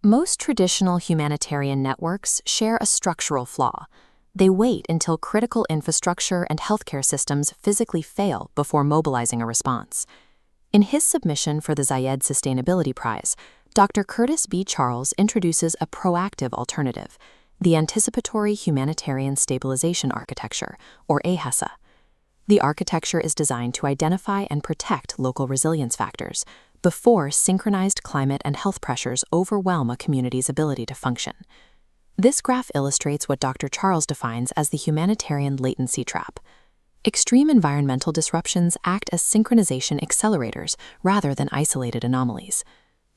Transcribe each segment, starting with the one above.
Most traditional humanitarian networks share a structural flaw. They wait until critical infrastructure and healthcare systems physically fail before mobilizing a response. In his submission for the Zayed Sustainability Prize, Dr. Curtis B. Charles introduces a proactive alternative, the Anticipatory Humanitarian Stabilization Architecture, or AHSA. The architecture is designed to identify and protect local resilience factors before synchronized climate and health pressures overwhelm a community's ability to function. This graph illustrates what Dr. Charles defines as the humanitarian latency trap. Extreme environmental disruptions act as synchronization accelerators rather than isolated anomalies.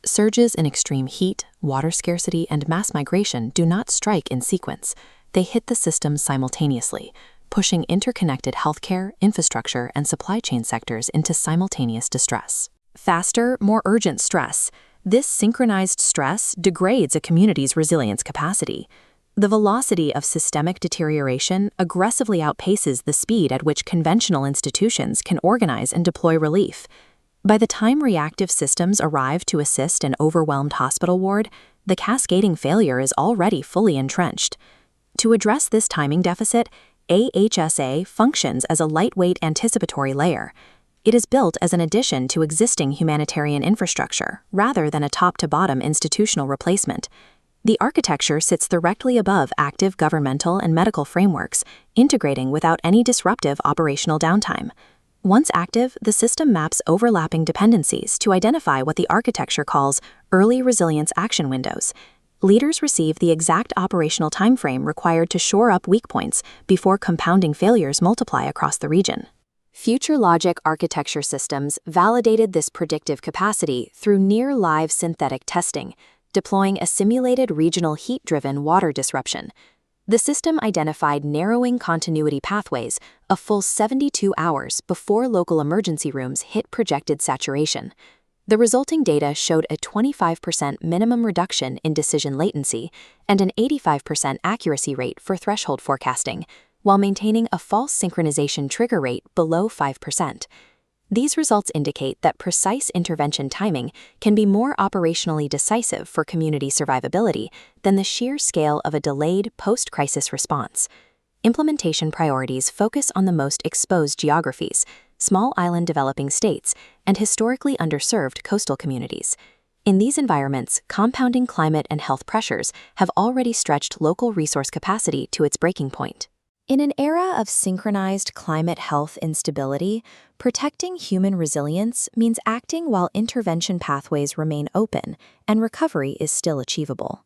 Surges in extreme heat, water scarcity, and mass migration do not strike in sequence. They hit the system simultaneously, pushing interconnected healthcare, infrastructure, and supply chain sectors into simultaneous distress. Faster, more urgent stress. This synchronized stress degrades a community's resilience capacity. The velocity of systemic deterioration aggressively outpaces the speed at which conventional institutions can organize and deploy relief. By the time reactive systems arrive to assist an overwhelmed hospital ward, the cascading failure is already fully entrenched. To address this timing deficit, AHSA functions as a lightweight anticipatory layer. It is built as an addition to existing humanitarian infrastructure, rather than a top-to-bottom institutional replacement. The architecture sits directly above active governmental and medical frameworks, integrating without any disruptive operational downtime. Once active, the system maps overlapping dependencies to identify what the architecture calls early resilience action windows. Leaders receive the exact operational timeframe required to shore up weak points before compounding failures multiply across the region. Future Logic architecture systems validated this predictive capacity through near-live synthetic testing, deploying a simulated regional heat-driven water disruption. The system identified narrowing continuity pathways a full 72 hours before local emergency rooms hit projected saturation. The resulting data showed a 25% minimum reduction in decision latency and an 85% accuracy rate for threshold forecasting, while maintaining a false synchronization trigger rate below 5%. These results indicate that precise intervention timing can be more operationally decisive for community survivability than the sheer scale of a delayed post-crisis response. Implementation priorities focus on the most exposed geographies, small island developing states, and historically underserved coastal communities. In these environments, compounding climate and health pressures have already stretched local resource capacity to its breaking point. In an era of synchronized climate health instability, protecting human resilience means acting while intervention pathways remain open and recovery is still achievable.